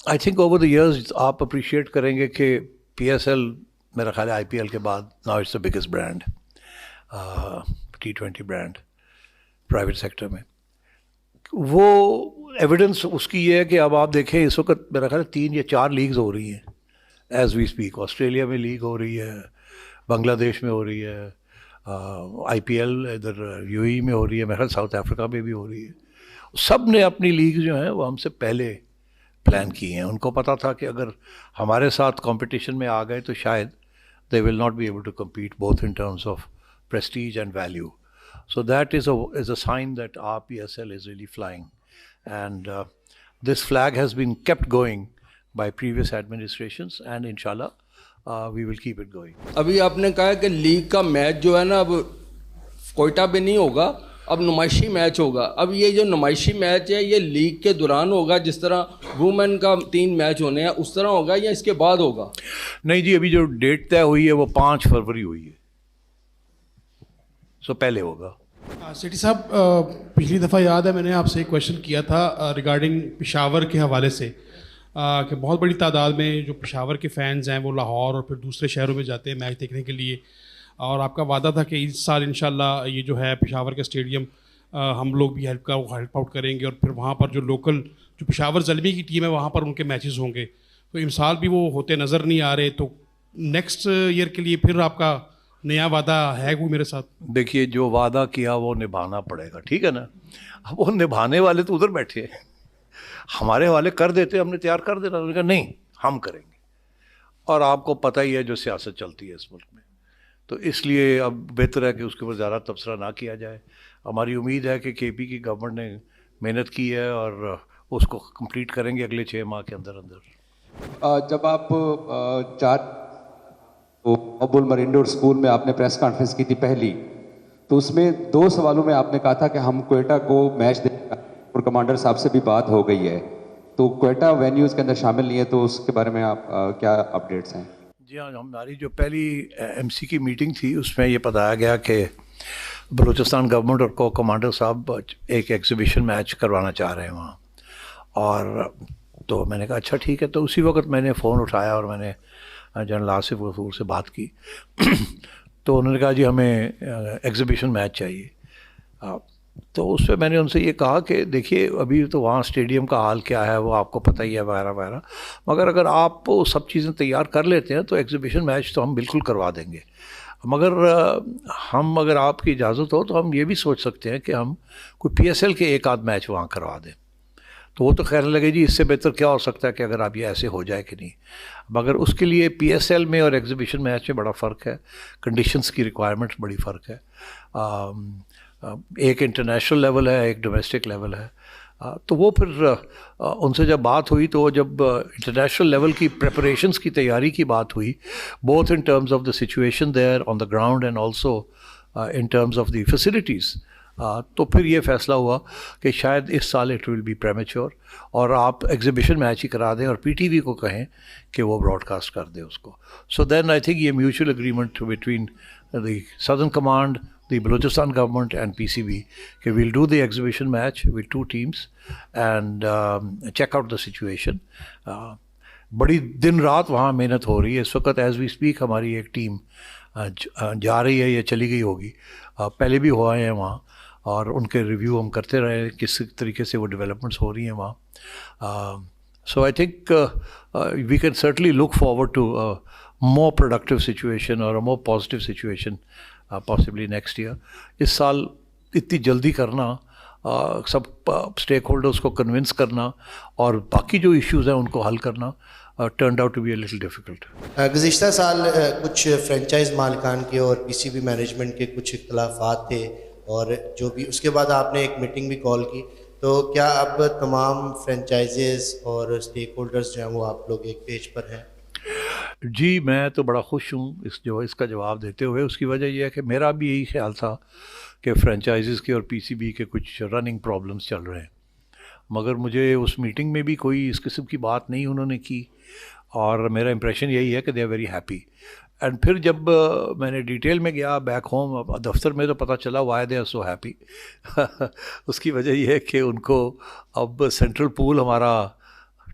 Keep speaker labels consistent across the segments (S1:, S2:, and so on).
S1: I think over the years آپ appreciate کریں گے کہ پی ایس ایل میرا خیال ہے آئی پی ایل کے بعد now it's the biggest brand, T20 brand private sector میں. وہ ایویڈنس اس کی یہ ہے کہ اب آپ دیکھیں اس وقت میرا خیال ہے 3 یا 4 لیگز ہو رہی ہیں ایز وی اسپیک. آسٹریلیا میں لیگ ہو رہی ہے، بنگلہ دیش میں ہو رہی ہے، آئی پی ایل ادھر یو اے میں ہو رہی ہے، میرا خیال ساؤتھ افریقہ میں بھی ہو رہی ہے. سب نے اپنی لیگ جو ہیں وہ ہم سے پہلے پلان کی ہیں. ان کو پتہ تھا کہ اگر ہمارے ساتھ کمپٹیشن میں آ گئے تو شاید they will not be able to compete both in terms of prestige and value. So that is a sign that our PSL is really flying. And this flag has been kept going by previous administrations, and inshallah we will keep it going.
S2: ابھی آپ نے کہا کہ league کا match جو ہے نا اب کوئٹہ پہ نہیں ہوگا، اب نمائشی میچ ہوگا. اب یہ جو نمائشی میچ ہے یہ لیگ کے دوران ہوگا، جس طرح وومن کا 3 میچ ہونے ہیں اس طرح ہوگا یا اس کے بعد ہوگا؟
S1: نہیں جی، ابھی جو ڈیٹ طے ہوئی ہے وہ 5 فروری ہوئی ہے، سو پہلے ہوگا.
S3: سیٹھی صاحب، پچھلی دفعہ یاد ہے میں نے آپ سے ایک کویشچن کیا تھا ریگارڈنگ پشاور کے حوالے سے کہ بہت بڑی تعداد میں جو پشاور کے فینز ہیں وہ لاہور اور پھر دوسرے شہروں میں جاتے ہیں میچ دیکھنے کے لیے، اور آپ کا وعدہ تھا کہ اس سال انشاءاللہ یہ جو ہے پشاور کا اسٹیڈیم ہم لوگ بھی ہیلپ آؤٹ کریں گے، اور پھر وہاں پر جو لوکل جو پشاور زلمی کی ٹیم ہے وہاں پر ان کے میچز ہوں گے. تو ان سال بھی وہ ہوتے نظر نہیں آ رہے، تو نیکسٹ ایئر کے لیے پھر آپ کا نیا وعدہ ہے وہ میرے ساتھ؟
S1: دیکھیے، جو وعدہ کیا وہ نبھانا پڑے گا، ٹھیک ہے نا. اب وہ نبھانے والے تو ادھر بیٹھے ہیں، ہمارے والے کر دیتے، ہم نے تیار کر دینا. انہوں نے کہا نہیں ہم کریں گے. اور آپ کو پتہ ہی ہے جو سیاست چلتی ہے اس ملک میں، تو اس لیے اب بہتر ہے کہ اس کے اوپر زیادہ تبصرہ نہ کیا جائے. ہماری امید ہے کہ کے پی کی گورنمنٹ نے محنت کی ہے اور اس کو کمپلیٹ کریں گے اگلے 6 ماہ کے اندر اندر.
S4: جب آپ 4 ابو المرینڈور اسکول میں آپ نے پریس کانفرنس کی تھی پہلی، تو اس میں 2 سوالوں میں آپ نے کہا تھا کہ ہم کوئٹہ کو میچ دینے اور کمانڈر صاحب سے بھی بات ہو گئی ہے، تو کوئٹہ وینیوز کے اندر شامل نہیں ہے، تو اس کے بارے میں آپ کیا اپڈیٹس ہیں؟
S1: جی ہاں، ہماری جو پہلی ایم سی کی میٹنگ تھی اس میں یہ بتایا گیا کہ بلوچستان گورنمنٹ اور کو کمانڈر صاحب ایک ایگزیبیشن میچ کروانا چاہ رہے ہیں وہاں. اور تو میں نے کہا اچھا ٹھیک ہے. تو اسی وقت میں نے فون اٹھایا اور میں نے جنرل آصف غفور سے بات کی. تو انہوں نے کہا جی ہمیں ایگزیبیشن میچ چاہیے. تو اس پہ میں نے ان سے یہ کہا کہ دیکھیے ابھی تو وہاں اسٹیڈیم کا حال کیا ہے وہ آپ کو پتہ ہی ہے وغیرہ وغیرہ، مگر اگر آپ سب چیزیں تیار کر لیتے ہیں تو ایگزیبیشن میچ تو ہم بالکل کروا دیں گے. مگر ہم اگر آپ کی اجازت ہو تو ہم یہ بھی سوچ سکتے ہیں کہ ہم کوئی پی ایس ایل کے 1 آدھ میچ وہاں کروا دیں. تو وہ تو خیر لگے جی اس سے بہتر کیا ہو سکتا ہے کہ اگر آپ یہ ایسے ہو جائے کہ نہیں. مگر اس کے لیے پی ایس ایل میں اور ایگزیبیشن میچ میں بڑا فرق ہے، کنڈیشنز کی ریکوائرمنٹ بڑی فرق ہے. ایک انٹرنیشنل لیول ہے، ایک ڈومیسٹک لیول ہے. تو وہ پھر ان سے جب بات ہوئی تو جب انٹرنیشنل لیول کی پریپریشنز کی تیاری کی بات ہوئی، both in terms of the situation their on the ground and also in terms of the facilities, تو پھر یہ فیصلہ ہوا کہ شاید اس سال اٹ ول بی پریمیچور اور آپ ایگزیبیشن میچ ہی کرا دیں اور پی ٹی وی کو کہیں کہ وہ براڈ کاسٹ کر دے اس کو. سو دین آئی تھنک یہ mutual agreement between the southern command, the Balochistan government and PCB, okay, we'll do the exhibition match with 2 teams and check out the situation. بڑی دن رات وہاں محنت ہو رہی ہے اس وقت. ایز وی اسپیک ہماری ایک ٹیم جا رہی ہے یا چلی گئی ہوگی، پہلے بھی ہو آئے ہیں وہاں اور ان کے ریویو ہم کرتے رہے ہیں کس طریقے سے وہ ڈیولپمنٹس ہو رہی ہیں وہاں. So I think we can certainly look forward to more productive situation or a more positive situation possibly next year. اس سال اتنی جلدی کرنا، سب اسٹیک ہولڈرس کو کنونس کرنا اور باقی جو ایشوز ہیں ان کو حل کرنا turned out to be a little difficult.
S5: گزشتہ سال کچھ فرینچائز مالکان کے اور پی سی بی مینجمنٹ کے کچھ اختلافات تھے اور جو بھی اس کے بعد آپ نے ایک میٹنگ بھی کال کی، تو کیا اب تمام فرینچائزز اور اسٹیک ہولڈرس جو ہیں وہ آپ لوگ ایک پیج پر ہیں؟
S1: جی میں تو بڑا خوش ہوں اس کا جواب دیتے ہوئے. اس کی وجہ یہ ہے کہ میرا بھی یہی خیال تھا کہ فرینچائزز کے اور پی سی بی کے کچھ رننگ پرابلمس چل رہے ہیں، مگر مجھے اس میٹنگ میں بھی کوئی اس قسم کی بات نہیں انہوں نے کی اور میرا امپریشن یہی ہے کہ they are very happy. And پھر جب میں نے ڈیٹیل میں گیا بیک ہوم دفتر میں تو پتہ چلا why they are so happy. اس کی وجہ یہ ہے کہ ان کو اب سینٹرل پول ہمارا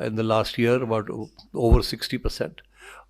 S1: in the last year, about over 60%.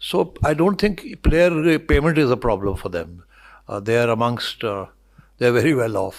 S1: So I don't think player payment is a problem for them. They are amongst, they are very well off.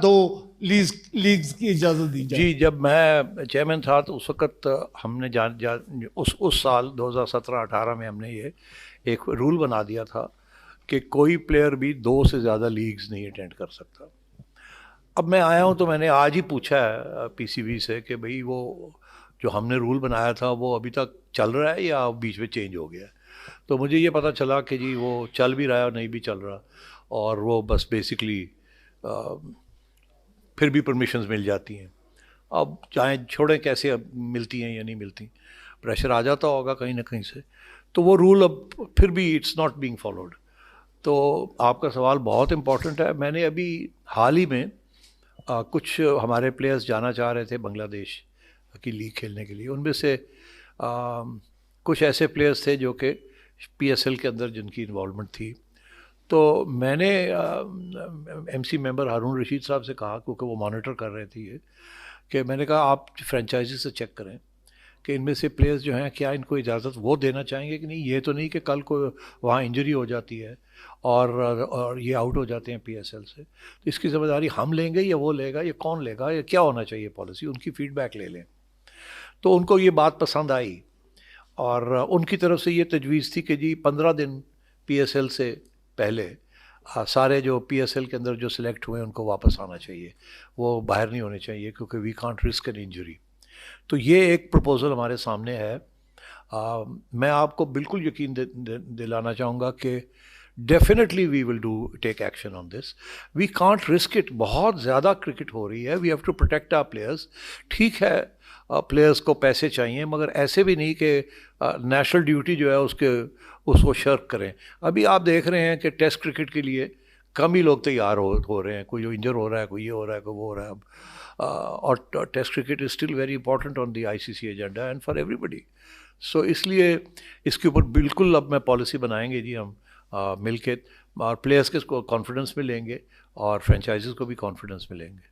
S6: 2 legs کی اجازت دی جائے.
S1: جی جب میں چیئرمین تھا تو اس وقت ہم نے اس سال 2017-18 میں ہم نے یہ ایک رول بنا دیا تھا کہ کوئی پلیئر بھی 2 سے زیادہ لیگز نہیں اٹینڈ کر سکتا. اب میں آیا ہوں تو میں نے آج ہی پوچھا ہے پی سی بی سے کہ بھئی وہ جو ہم نے رول بنایا تھا وہ ابھی تک چل رہا ہے یا بیچ میں چینج ہو گیا ہے. تو مجھے یہ پتہ چلا کہ جی وہ چل بھی رہا ہے اور نہیں بھی چل رہا, اور وہ بس بیسکلی پھر بھی پرمیشنز مل جاتی ہیں. اب چاہے چھوڑیں کیسے اب ملتی ہیں یا نہیں ملتی, پریشر آ جاتا ہوگا کہیں نہ کہیں سے, تو وہ رول اب پھر بھی اٹس ناٹ بینگ فالوڈ. تو آپ کا سوال بہت امپورٹنٹ ہے. میں نے ابھی حال ہی میں کچھ ہمارے پلیئرز جانا چاہ رہے تھے بنگلہ دیش کی لیگ کھیلنے کے لیے. ان میں سے کچھ ایسے پلیئرز تھے جو کہ پی ایس ایل کے اندر جن کی انوالومنٹ تھی. تو میں نے ایم سی ممبر ہارون رشید صاحب سے کہا, کیونکہ وہ مانیٹر کر رہے تھے یہ, کہ میں نے کہا آپ فرینچائزی سے چیک کریں کہ ان میں سے پلیئرز جو ہیں کیا ان کو اجازت وہ دینا چاہیں گے کہ نہیں. یہ تو نہیں کہ کل کو وہاں انجری ہو جاتی ہے اور یہ آؤٹ ہو جاتے ہیں پی ایس ایل سے, تو اس کی ذمہ داری ہم لیں گے یا وہ لے گا, یا کون لے گا, یا کیا ہونا چاہیے پالیسی. ان کی فیڈ بیک لے لیں. تو ان کو یہ بات پسند آئی اور ان کی طرف سے یہ تجویز تھی کہ جی 15 دن پی ایس ایل سے پہلے سارے جو پی ایس ایل کے اندر جو سلیکٹ ہوئے ان کو واپس آنا چاہیے, وہ باہر نہیں ہونے چاہیے, کیونکہ we can't risk an injury. تو یہ ایک پروپوزل ہمارے سامنے ہے. میں آپ کو بالکل یقین دلانا چاہوں گا کہ definitely we will take action on this. We can't risk it. بہت زیادہ کرکٹ ہو رہی ہے. We have to protect our players. ٹھیک ہے پلیئرز کو پیسے چاہیے, مگر ایسے بھی نہیں کہ نیشنل ڈیوٹی جو ہے اس کو شرک کریں. ابھی آپ دیکھ رہے ہیں کہ ٹیسٹ کرکٹ کے لیے کم ہی لوگ تیار ہو رہے ہیں. کوئی جو انجر ہو رہا ہے, کوئی یہ ہو رہا ہے, کوئی وہ ہو رہا ہے. اور test cricket is still very important on the I C C agenda and for ایوری بڈی. سو اس لیے اس کے اوپر بالکل اب میں پالیسی بنائیں گے جی ہم مل کے, اور پلیئرس کے کو کانفیڈنس میں لیں گے اور فرینچائزز کو بھی کانفیڈنس میں لیں گے.